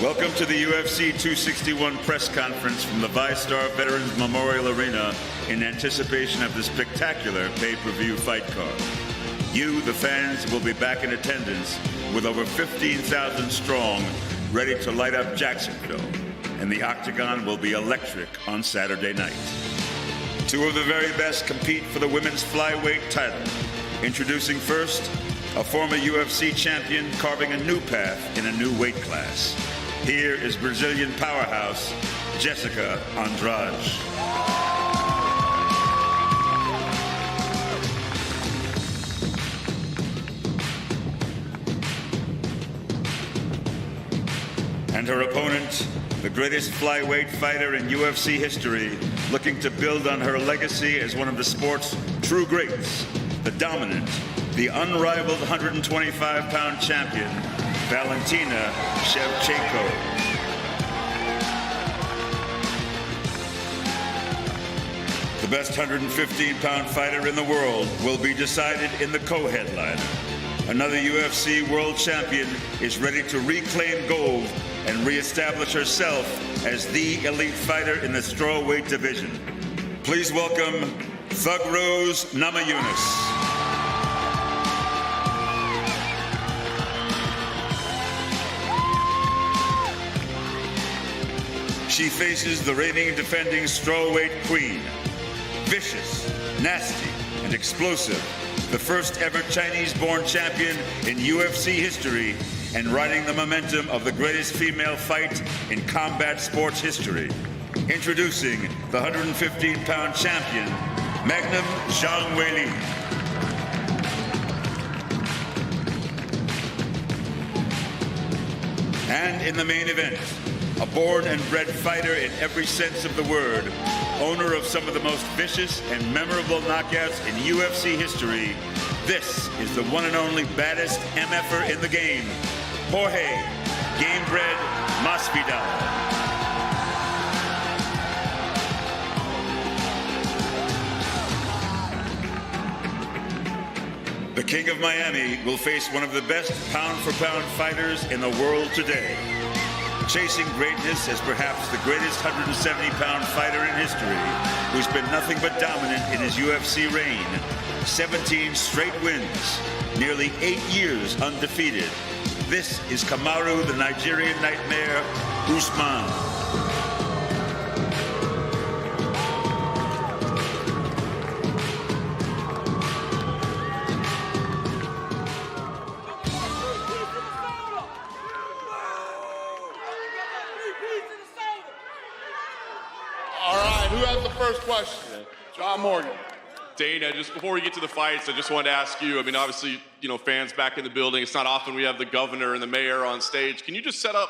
Welcome to the UFC 261 press conference from the ViStar Veterans Memorial Arena in anticipation of the spectacular pay-per-view fight card. You, the fans, will be back in attendance with over 15,000 strong, ready to light up Jacksonville, and the Octagon will be electric on Saturday night. Two of the very best compete for the women's flyweight title. Introducing first, a former UFC champion carving a new path in a new weight class. Here is Brazilian powerhouse, Jessica Andrade. And her opponent, the greatest flyweight fighter in UFC history, looking to build on her legacy as one of the sport's true greats, the dominant, the unrivaled 125-pound champion, Valentina Shevchenko. The best 115-pound fighter in the world will be decided in the co-headliner. Another UFC world champion is ready to reclaim gold and reestablish herself as the elite fighter in the strawweight division. Please welcome Thug Rose Namajunas. She faces the reigning and defending strawweight queen. Vicious, nasty, and explosive. The first ever Chinese-born champion in UFC history and riding the momentum of the greatest female fight in combat sports history. Introducing the 115-pound champion, Magnum Zhang Weili. And in the main event, a born and bred fighter in every sense of the word, owner of some of the most vicious and memorable knockouts in UFC history, this is the one and only baddest MFer in the game, Jorge Gamebred Masvidal. The King of Miami will face one of the best pound-for-pound fighters in the world today. Chasing greatness as perhaps the greatest 170-pound fighter in history, who's been nothing but dominant in his UFC reign. 17 straight wins, nearly 8 years undefeated. This is Kamaru, the Nigerian nightmare, Usman. Who has the first question? John Morgan. Dana, just before we get to the fights, I just wanted to ask you, I mean, obviously, fans back in the building, it's not often we have the governor and the mayor on stage. Can you just set up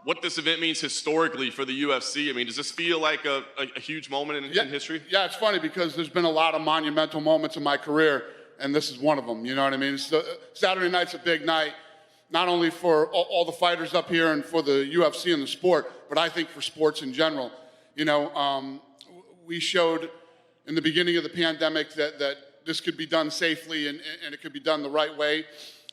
what this event means historically for the UFC? I mean, does this feel like a huge moment in history? Yeah, it's funny because there's been a lot of monumental moments in my career, and this is one of them, you know what I mean? Saturday night's a big night, not only for all the fighters up here and for the UFC and the sport, but I think for sports in general. We showed in the beginning of the pandemic that this could be done safely and it could be done the right way.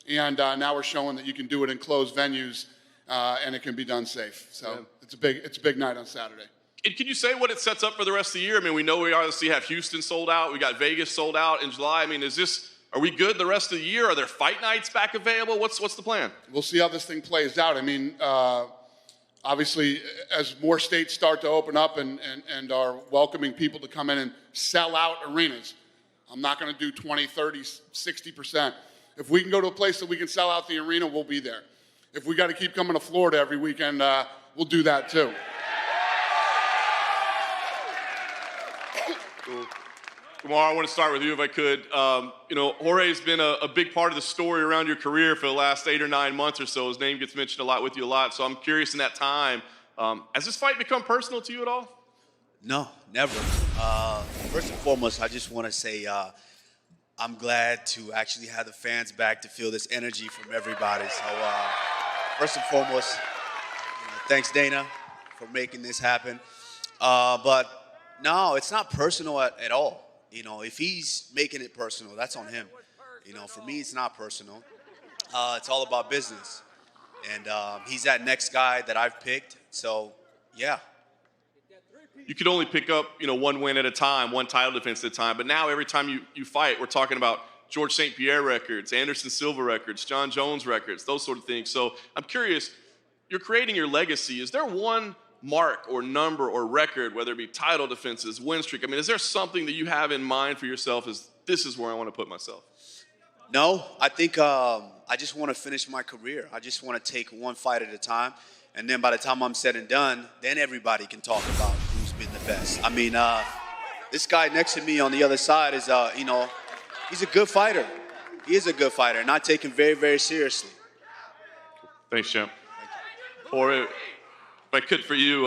And now we're showing that you can do it in closed venues and it can be done safe. So yeah. It's a big night on Saturday. And can you say what it sets up for the rest of the year? I mean, we know we obviously have Houston sold out. We got Vegas sold out in July. I mean, are we good the rest of the year? Are there fight nights back available? What's the plan? We'll see how this thing plays out. I mean, obviously, as more states start to open up and are welcoming people to come in and sell out arenas, I'm not going to do 20, 30, 60%. If we can go to a place that we can sell out the arena, we'll be there. If we got to keep coming to Florida every weekend, we'll do that too. Cool. Kumar, I want to start with you if I could. Jorge's been a big part of the story around your career for the last 8 or 9 months or so. His name gets mentioned a lot with you a lot. So I'm curious in that time, has this fight become personal to you at all? No, never. First and foremost, I just want to say I'm glad to actually have the fans back to feel this energy from everybody. So first and foremost, thanks, Dana, for making this happen. But no, it's not personal at all. If he's making it personal, that's on him. For me, it's not personal. It's all about business. And he's that next guy that I've picked. So, yeah. You could only pick up, one win at a time, one title defense at a time. But now every time you fight, we're talking about George St. Pierre records, Anderson Silva records, John Jones records, those sort of things. So I'm curious, you're creating your legacy. Is there one mark or number or record, whether it be title defenses, win streak? I mean, is there something that you have in mind for yourself as this is where I want to put myself? No, I think I just want to finish my career. I just want to take one fight at a time. And then by the time I'm said and done, then everybody can talk about who's been the best. I mean, this guy next to me on the other side is, he's a good fighter. He is a good fighter, and I take him very, very seriously. Thanks, champ. Or if I could for you,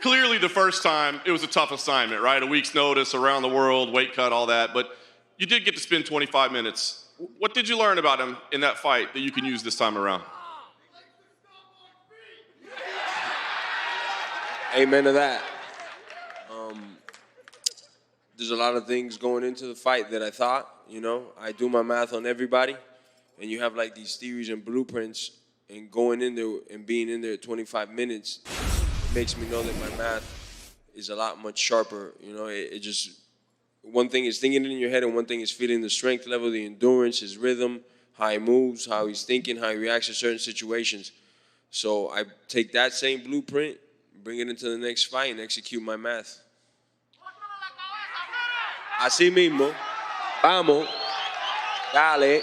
clearly the first time, it was a tough assignment, right? A week's notice, around the world, weight cut, all that. But you did get to spend 25 minutes. What did you learn about him in that fight that you can use this time around? Amen to that. There's a lot of things going into the fight that I thought, I do my math on everybody, and you have like these theories and blueprints, and going in there and being in there 25 minutes, it makes me know that my math is a lot much sharper. It just, one thing is thinking it in your head, and one thing is feeling the strength level, the endurance, his rhythm, how he moves, how he's thinking, how he reacts to certain situations. So I take that same blueprint, bring it into the next fight, and execute my math. Así mismo. Vamos. Dale.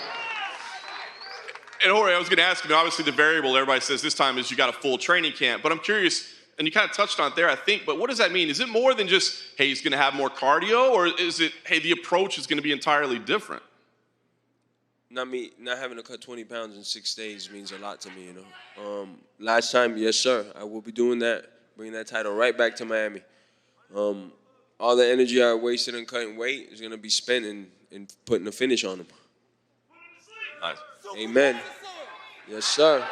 And Jorge, I was going to ask you, obviously the variable everybody says this time is you got a full training camp, but I'm curious, and you kind of touched on it there, I think, but what does that mean? Is it more than just, hey, he's going to have more cardio, or is it, hey, the approach is going to be entirely different? Not having to cut 20 pounds in 6 days means a lot to me, Last time, yes, sir, I will be doing that, bringing that title right back to Miami. All the energy I wasted in cutting weight is going to be spent in putting a finish on him. Nice. Amen. Yes, sir.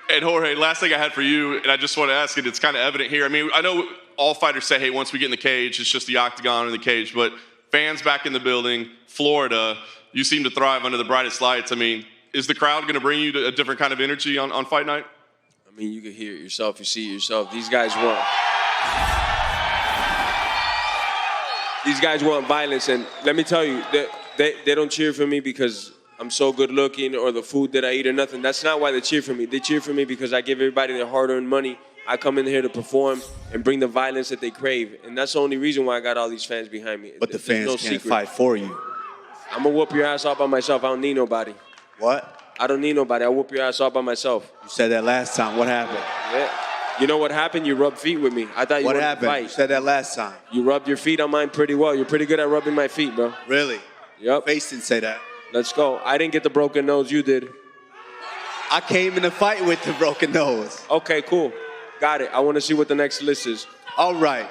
And Jorge, last thing I had for you, and I just want to ask it, it's kind of evident here. I mean, I know all fighters say, hey, once we get in the cage, it's just the octagon and the cage, but fans back in the building, Florida, you seem to thrive under the brightest lights. I mean, is the crowd going to bring you a different kind of energy on fight night? I mean, you can hear it yourself. You see it yourself. These guys want violence, and let me tell you, they don't cheer for me because I'm so good looking or the food that I eat or nothing. That's not why they cheer for me. They cheer for me because I give everybody their hard-earned money. I come in here to perform and bring the violence that they crave, and that's the only reason why I got all these fans behind me. But the fans can't fight for you. I'm gonna whoop your ass all by myself. I don't need nobody. What? I don't need nobody. I'll whoop your ass all by myself. You said that last time. What happened? Yeah. You know what happened? You rubbed feet with me. I thought you What wanted happened? to fight. You said that last time. You rubbed your feet on mine pretty well. You're pretty good at rubbing my feet, bro. Really? Yep. Face didn't say that. Let's go. I didn't get the broken nose. You did. I came in the fight with the broken nose. Okay, cool. Got it. I want to see what the next list is. All right.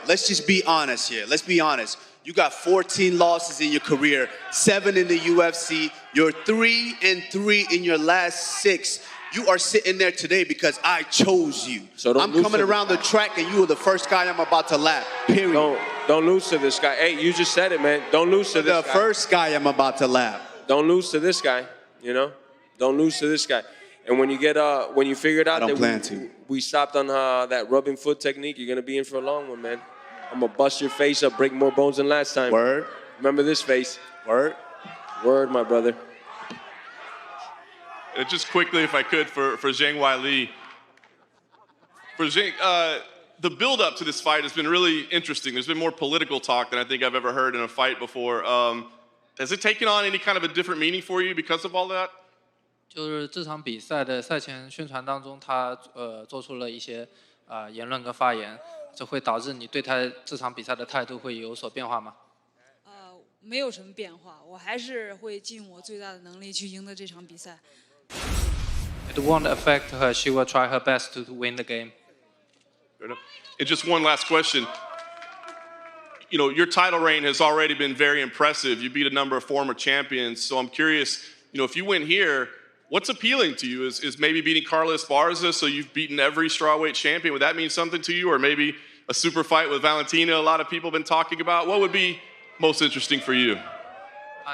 Let's just be honest here. Let's be honest. You got 14 losses in your career, 7 in the UFC. You're 3-3 in your last 6. You are sitting there today because I chose you. So I'm coming around the track and you were the first guy I'm about to lap. Period. Don't lose to this guy. Hey, you just said it, man. Don't lose to this guy. The first guy I'm about to lap. Don't lose to this guy. Don't lose to this guy. And when you figure it out that we stopped on that rubbing foot technique, you're gonna be in for a long one, man. I'm gonna bust your face up, break more bones than last time. Word. Remember this face. Word. Word, my brother. And just quickly, if I could, for Zhang Weili. For Zhang, the build-up to this fight has been really interesting. There's been more political talk than I think I've ever heard in a fight before. Has it taken on any kind of a different meaning for you because of all that? 就是这场比赛的赛前宣传当中，他做出了一些言论跟发言，这会导致你对他这场比赛的态度会有所变化吗？没有什么变化，我还是会尽我最大的能力去赢得这场比赛。It won't affect her. She will try her best to win the game. And just one last question. Your title reign has already been very impressive. You beat a number of former champions. So I'm curious, if you win here, what's appealing to you? Is maybe beating Carlos Barza, so you've beaten every strawweight champion? Would that mean something to you? Or maybe a super fight with Valentina. A lot of people have been talking about. What would be most interesting for you?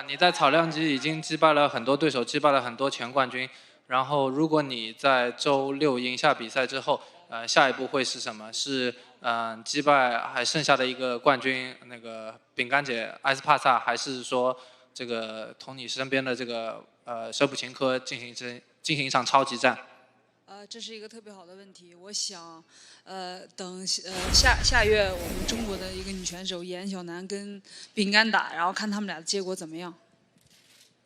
你在草量级已经击败了很多对手，击败了很多前冠军。然后，如果你在周6赢下比赛之后，下一步会是什么？是击败还剩下的一个冠军那个饼干姐埃斯帕萨，还是说这个同你身边的这个舍普琴科进行一场超级战？这是一个特别好的问题。我想，等下月我们中国的一个女选手严小楠跟饼干打，然后看他们俩的结果怎么样。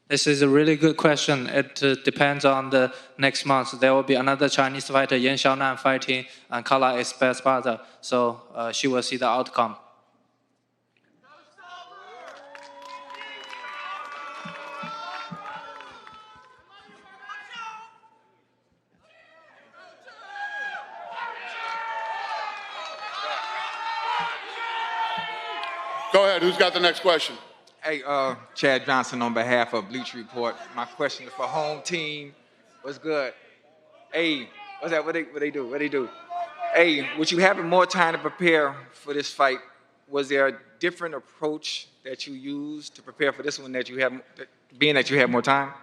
This is a really good question. It depends on the next month. There will be another Chinese fighter, Yan Xiaonan, fighting Carla Esparza. So she will see the outcome. Go ahead. Who's got the next question? Hey, Chad Johnson on behalf of Bleach Report. My question is for home team. What's good? Hey, what's that? What they do? Hey, with you having more time to prepare for this fight, was there a different approach that you used to prepare for this one that you have, being that you have more time?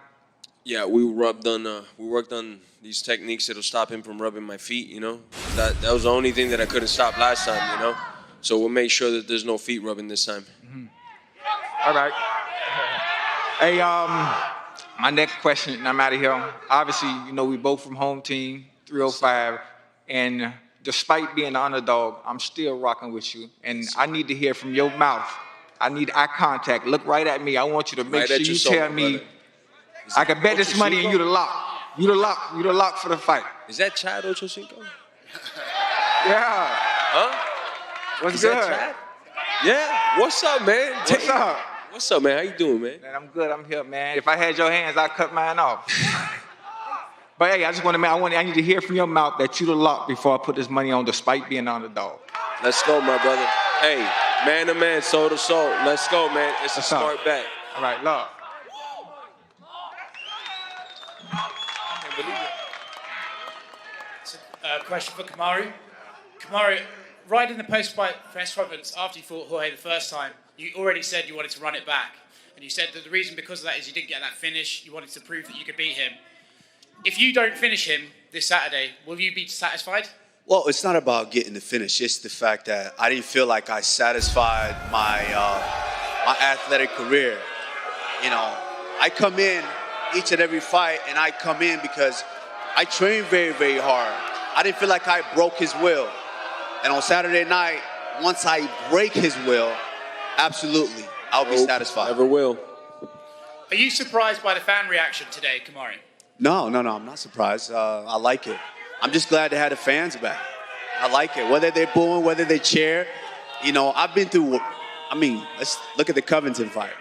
Yeah, we worked on these techniques that'll stop him from rubbing my feet, you know? That was the only thing that I couldn't stop last time, you know? So we'll make sure that there's no feet rubbing this time. Mm-hmm. All right. Hey, my next question, and I'm out of here. Obviously, you know, we both from home team, 305, and despite being the underdog, I'm still rocking with you. And I need to hear from your mouth. I need eye contact. Look right at me. I want you to make sure you tell me. I can bet this money and you the lock. You the lock for the fight. Is that Chad Ochocinco? Yeah. Huh? What's Is good? that Chad? Yeah. What's up, man? What's up? What's up, man? How you doing, man? Man, I'm good. I'm here, man. If I had your hands, I'd cut mine off. But hey, I just want to, I need to hear from your mouth that you the lock before I put this money on, despite being the underdog. Let's go, my brother. Hey, man to man, soul to soul. Let's go, man. It's a smart bet. All right, love. Can't believe it. It's a question for Kamaru. Kamaru, right in the post-fight press conference after you fought Jorge the first time, you already said you wanted to run it back. And you said that the reason because of that is you didn't get that finish. You wanted to prove that you could beat him. If you don't finish him this Saturday, will you be satisfied? Well, it's not about getting the finish. It's the fact that I didn't feel like I satisfied my my athletic career. You know, I come in each and every fight, and I come in because I train very, very hard. I didn't feel like I broke his will. And on Saturday night, once I break his will, absolutely, I'll be satisfied. Never will. Are you surprised by the fan reaction today, Kamaru? No, I'm not surprised. I like it. I'm just glad to have the fans back. I like it. Whether they're booing, whether they cheer. You know, I've been through, let's look at the Covington fight.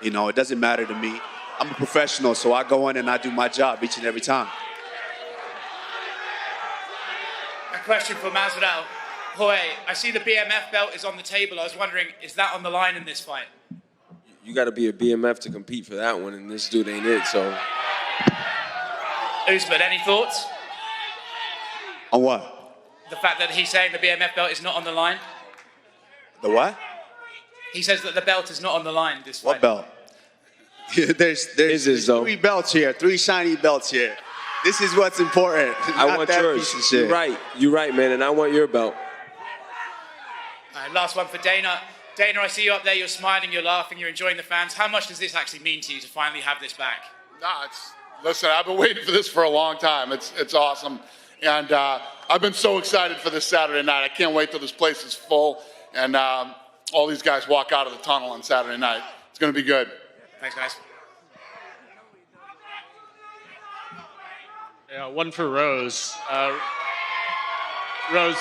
You know, it doesn't matter to me. I'm a professional, so I go in and I do my job each and every time. A question for Masvidal. Jorge, I see the BMF belt is on the table. I was wondering, is that on the line in this fight? You got to be a BMF to compete for that one, and this dude ain't it, so. Usman, any thoughts? On what? The fact that he's saying the BMF belt is not on the line? The what? He says that the belt is not on the line this fight. What belt? there's three belts here, 3 shiny belts here. This is what's important. I want yours. Piece of shit. You're right, man, and I want your belt. All right, last one for Dana. Dana, I see you up there, you're smiling, you're laughing, you're enjoying the fans. How much does this actually mean to you to finally have this back? Listen, I've been waiting for this for a long time. It's awesome. And I've been so excited for this Saturday night. I can't wait till this place is full and all these guys walk out of the tunnel on Saturday night. It's going to be good. Thanks, guys. Yeah, one for Rose. Rose,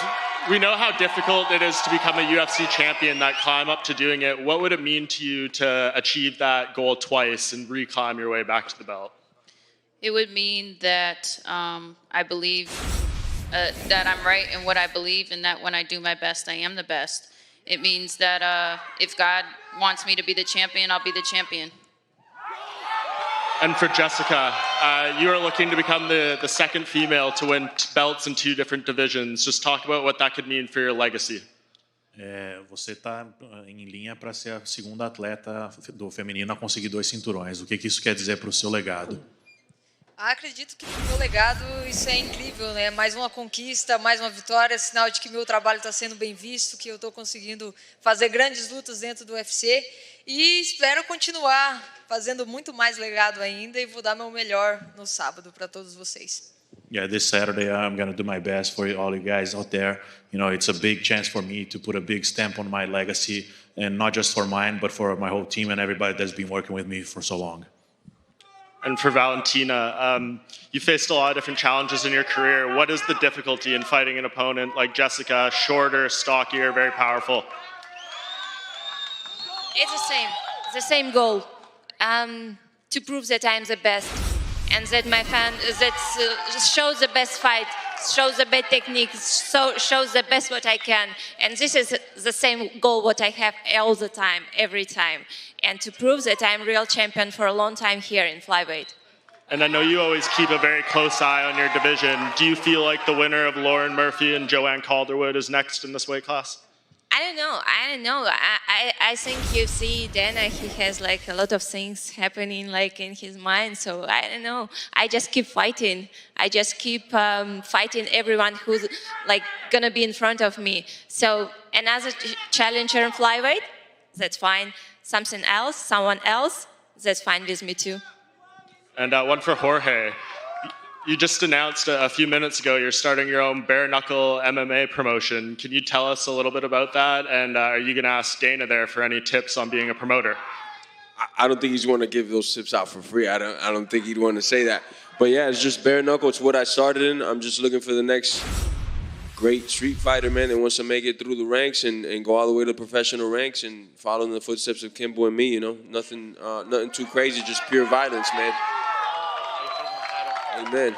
we know how difficult it is to become a UFC champion, that climb up to doing it. What would it mean to you to achieve that goal twice and reclimb your way back to the belt? It would mean that I believe that I'm right in what I believe, and that when I do my best, I am the best. It means that if God wants me to be the champion, I'll be the champion. And for Jessica, you are looking to become the second female to win belts in 2 different divisions. Just talk about what that could mean for your legacy. Você está em linha para ser a segunda atleta do feminino a conseguir 2 cinturões. O que isso quer dizer para o seu legado? Acredito que no meu legado isso é incrível, né? Mais uma conquista, mais uma vitória, sinal de que meu trabalho está sendo bem visto, que eu estou conseguindo fazer grandes lutas dentro do UFC e espero continuar fazendo muito mais legado ainda e vou dar meu melhor no sábado para todos vocês. Yeah, this Saturday I'm going to do my best for all you guys out there. You know, it's a big chance for me to put a big stamp on my legacy, and not just for mine, but for my whole team and everybody that's been working with me for so long. And for Valentina, you faced a lot of different challenges in your career. What is the difficulty in fighting an opponent like Jessica, shorter, stockier, very powerful? It's the same. It's the same goal. To prove that I'm the best. And that my fan shows the best fight, shows the best technique, shows the best what I can. And this is the same goal what I have all the time, every time. And to prove that I'm real champion for a long time here in flyweight. And I know you always keep a very close eye on your division. Do you feel like the winner of Lauren Murphy and Joanne Calderwood is next in this weight class? I don't know. I think you see Dana, he has like a lot of things happening like in his mind. So I don't know. I just keep fighting. I just keep fighting everyone who's like gonna be in front of me. So another challenger in flyweight, that's fine. Something else, someone else, that's fine with me too. And one for Jorge. You just announced a few minutes ago you're starting your own bare knuckle MMA promotion. Can you tell us a little bit about that? And are you going to ask Dana there for any tips on being a promoter? I don't think he's going to give those tips out for free. I don't think he'd want to say that. But yeah, it's just bare knuckle. It's what I started in. I'm just looking for the next great street fighter, man, that wants to make it through the ranks and go all the way to professional ranks and follow in the footsteps of Kimbo and me. You know, nothing too crazy, just pure violence, man. Amen.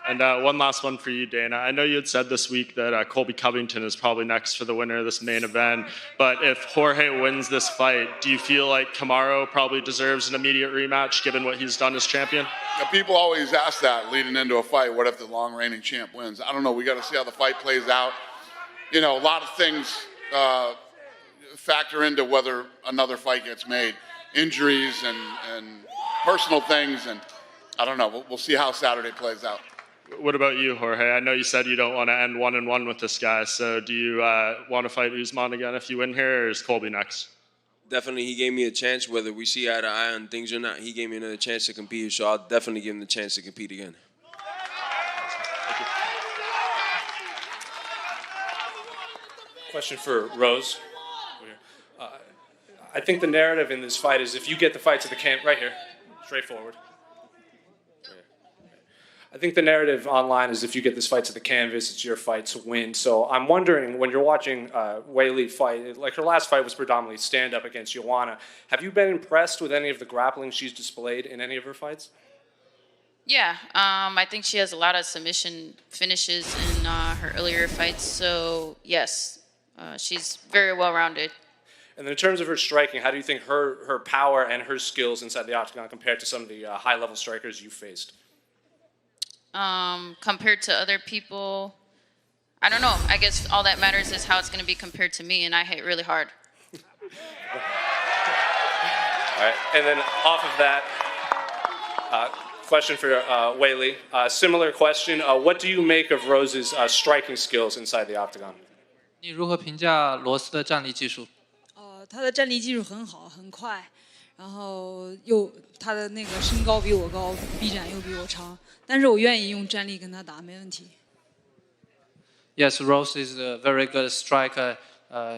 And one last one for you, Dana. I know you had said this week that Colby Covington is probably next for the winner of this main event. But if Jorge wins this fight, do you feel like Kamaru probably deserves an immediate rematch given what he's done as champion? Now, people always ask that leading into a fight, what if the long reigning champ wins? I don't know. We got to see how the fight plays out. You know, a lot of things factor into whether another fight gets made. Injuries and personal things, and I don't know. We'll see how Saturday plays out. What about you, Jorge? I know you said you don't want to end 1-1 with this guy. So do you want to fight Usman again if you win here, or is Colby next? Definitely, he gave me a chance, whether we see eye to eye on things or not. He gave me another chance to compete, so I'll definitely give him the chance to compete again. Question for Rose. I think the narrative in this fight is if you get the fight to the camp, right here, straightforward. I think the narrative online is if you get this fight to the canvas, it's your fight to win. So I'm wondering, when you're watching Weili fight, like her last fight was predominantly stand-up against Joanna. Have you been impressed with any of the grappling she's displayed in any of her fights? Yeah, I think she has a lot of submission finishes in her earlier fights. So yes, she's very well-rounded. And then in terms of her striking, how do you think her power and her skills inside the octagon compared to some of the high-level strikers you faced? Compared to other people, I don't know. I guess all that matters is how it's going to be compared to me, and I hit really hard. All right, and then off of that, question for Weili. Similar question. What do you make of Rose's striking skills inside the octagon? 你如何评价罗斯的站立技术？他的站立技术很好，很快，然后他的那个身高比我高，臂展又比我长，但是我愿意用站立跟他打，没问题。Yes, Rose is a very good striker.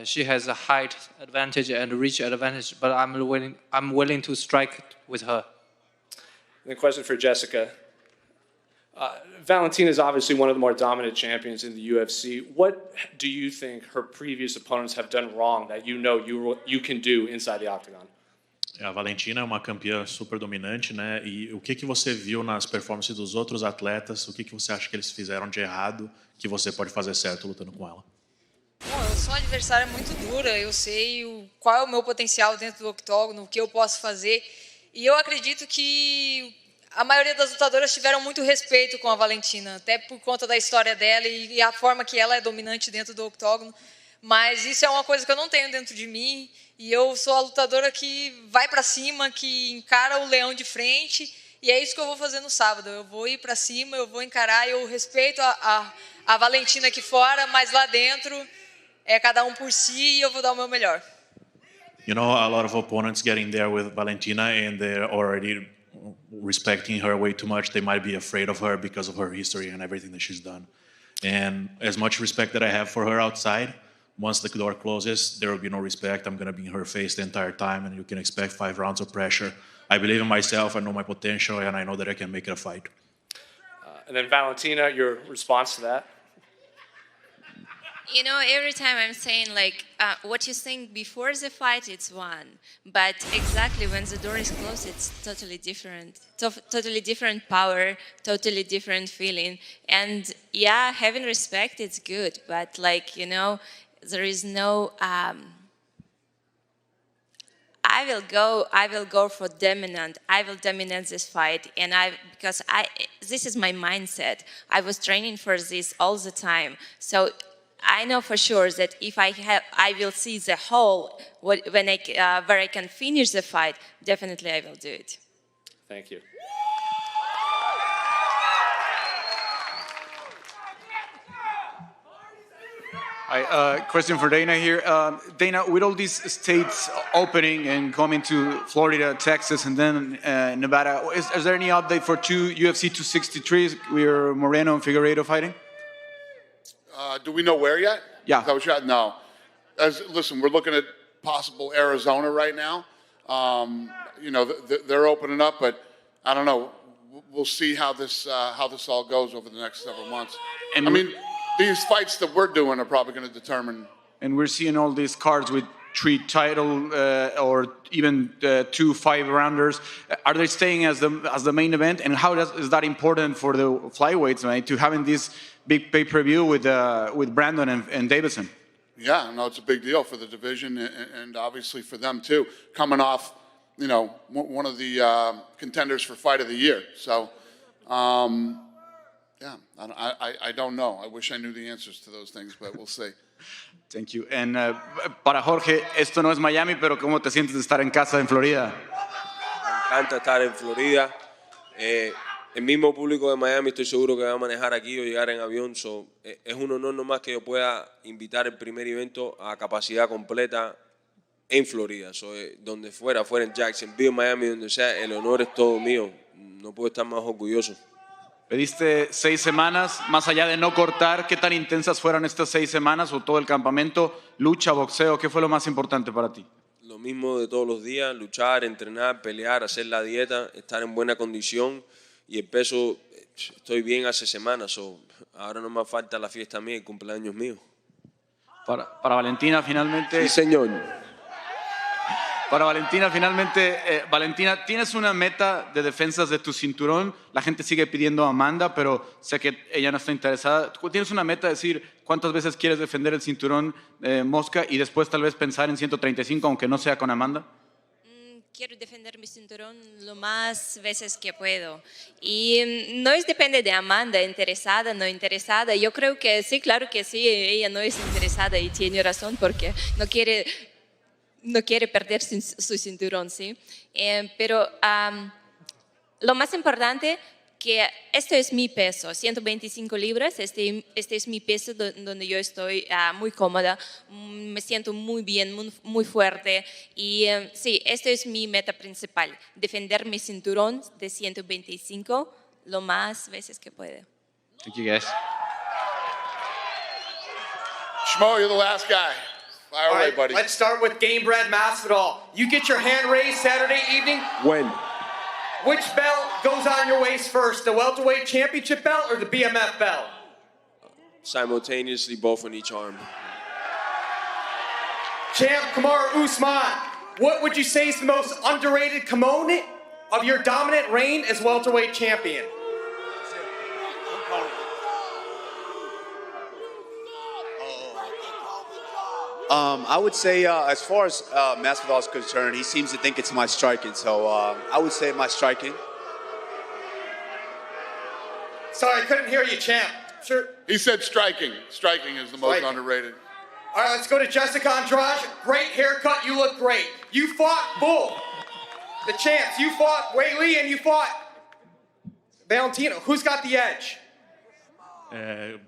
She has a height advantage and reach advantage, but I'm willing to strike with her. And a question for Jessica. Valentina is obviously one of the more dominant champions in the UFC. What do you think her previous opponents have done wrong that you can do inside the octagon? A Valentina é uma campeã super dominante, né? E o que você viu nas performances dos outros atletas? O que você acha que eles fizeram de errado que você pode fazer certo lutando com ela? Bom, eu sou uma adversária muito dura. Eu sei qual é o meu potencial dentro do octógono, o que eu posso fazer. E eu acredito que a maioria das lutadoras tiveram muito respeito com a Valentina, até por conta da história dela e a forma que ela é dominante dentro do octógono. Mas isso é uma coisa que eu não tenho dentro de mim. E eu sou a lutadora que vai para cima, que encara o leão de frente. E é isso que eu vou fazer no sábado. Eu vou ir para cima, eu vou encarar. Eu respeito a Valentina aqui fora, mas lá dentro é cada um por si e eu vou dar o meu melhor. You know, a lot of opponents getting there with Valentina and they're already respecting her way too much. They might be afraid of her because of her history and everything that she's done. And as much respect that I have for her outside, once the door closes, there will be no respect. I'm going to be in her face the entire time, and you can expect 5 rounds of pressure. I believe in myself, I know my potential, and I know that I can make it a fight. And then Valentina, your response to that? You know, every time I'm saying like, what you think before the fight, it's one. But exactly when the door is closed, it's totally different. Totally different power, totally different feeling. And yeah, having respect, it's good. But like, you know, there is no, I will go for dominant. I will dominate this fight. And because this is my mindset. I was training for this all the time. So I know for sure that if I will see the whole where I can finish the fight. Definitely, I will do it. Thank you. Hi, question for Dana here. Dana, with all these states opening and coming to Florida, Texas, and then Nevada, is there any update for UFC 263s where Moreno and Figueiredo fighting? Do we know where yet? Yeah. Is that what you had? No. Listen, we're looking at possible Arizona right now. You know, they're opening up, but I don't know. We'll see how this all goes over the next several months. And I mean, these fights that we're doing are probably going to determine. And we're seeing all these cards with 3 title or even 2 5-rounders. Are they staying as the main event? And how is that important for the flyweights, right? To having this big pay-per-view with Brandon and Davison? Yeah, no, it's a big deal for the division and obviously for them too. Coming off, you know, one of the contenders for Fight of the Year. So, yeah, I don't know. I wish I knew the answers to those things, but we'll see. Thank you. And para Jorge, esto no es Miami, pero ¿cómo te sientes de estar en casa en Florida? Me encanta estar en Florida. El mismo público de Miami estoy seguro que va a manejar aquí o llegar en avión. Es un honor nomás que yo pueda invitar el primer evento a capacidad completa en Florida. Donde fuera en Jacksonville, Miami, donde sea, el honor es todo mío. No puedo estar más orgulloso. Pediste 6 semanas, más allá de no cortar, ¿qué tan intensas fueron estas 6 semanas o todo el campamento? Lucha, boxeo, ¿qué fue lo más importante para ti? Lo mismo de todos los días, luchar, entrenar, pelear, hacer la dieta, estar en buena condición y el peso, estoy bien hace semanas, ahora no me falta la fiesta mía, el cumpleaños mío. Para Valentina finalmente... Sí, señor. Para Valentina, finalmente, Valentina, ¿tienes una meta de defensas de tu cinturón? La gente sigue pidiendo a Amanda, pero sé que ella no está interesada. ¿Tienes una meta de decir cuántas veces quieres defender el cinturón Mosca y después tal vez pensar en 135, aunque no sea con Amanda? Quiero defender mi cinturón lo más veces que puedo. Y no depende de Amanda, interesada, no interesada. Yo creo que sí, claro que sí, ella no es interesada y tiene razón porque no quiere perder su cinturón, ¿sí? Pero lo más importante que esto es mi peso, 125 libras, este es mi peso donde yo estoy muy cómoda, me siento muy bien, muy fuerte y sí, esto es mi meta principal, defender mi cinturón de 125 lo más veces que pueda. Thank you, guys. Shmo, you're the last guy. Fire away, buddy. Let's start with Gamebred Masvidal. You get your hand raised Saturday evening. When? Which belt goes on your waist first, the welterweight championship belt or the BMF belt? Simultaneously, both on each arm. Champ Kamaru Usman, what would you say is the most underrated component of your dominant reign as welterweight champion? I would say, as far as Masvidal is concerned, he seems to think it's my striking. So I would say my striking. Sorry, I couldn't hear you, champ. Sure. He said striking. Striking is the most underrated. All right, let's go to Jessica Andrade. Great haircut. You look great. You fought Bull, the champs. You fought Weili and you fought Valentino. Who's got the edge?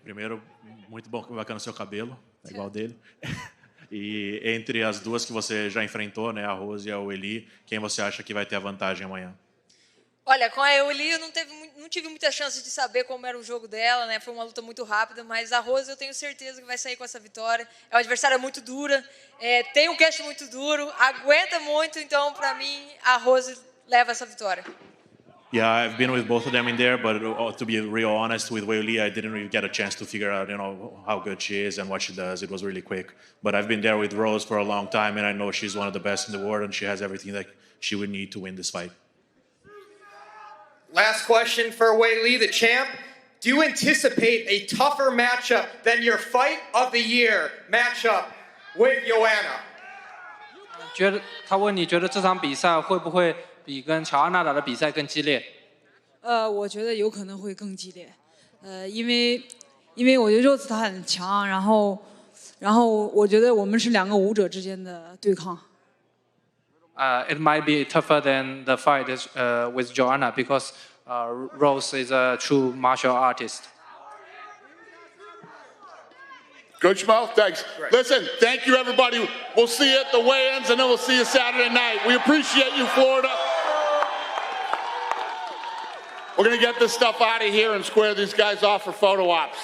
Primeiro, muito bacana o seu cabelo, é igual dele. E entre as duas que você já enfrentou, né, a Rose e a Weili, quem você acha que vai ter a vantagem amanhã? Olha, com a Weili eu não tive muita chance de saber como era o jogo dela, né? Foi uma luta muito rápida, mas a Rose eu tenho certeza que vai sair com essa vitória. É uma adversária muito dura, tem um cast muito duro, aguenta muito, então para mim a Rose leva essa vitória. Yeah, I've been with both of them in there, but to be real honest, with Weili, I didn't really get a chance to figure out, how good she is and what she does. It was really quick. But I've been there with Rose for a long time, and I know she's one of the best in the world, and she has everything that she would need to win this fight. Last question for Weili, the champ. Do you anticipate a tougher matchup than your fight of the year matchup with Joanna? 他问你觉得这场比赛会不会比跟乔安娜打的比赛更激烈？我觉得有可能会更激烈，因为我觉得Rose她很强，然后我觉得我们是两个武者之间的对抗。It might be tougher than the fight with Joanna because Rose is a true martial artist. Good, Schmo. Thanks. Listen, thank you, everybody. We'll see you at the weigh-ins, and then we'll see you Saturday night. We appreciate you, Florida. We're going to get this stuff out of here and square these guys off for photo ops.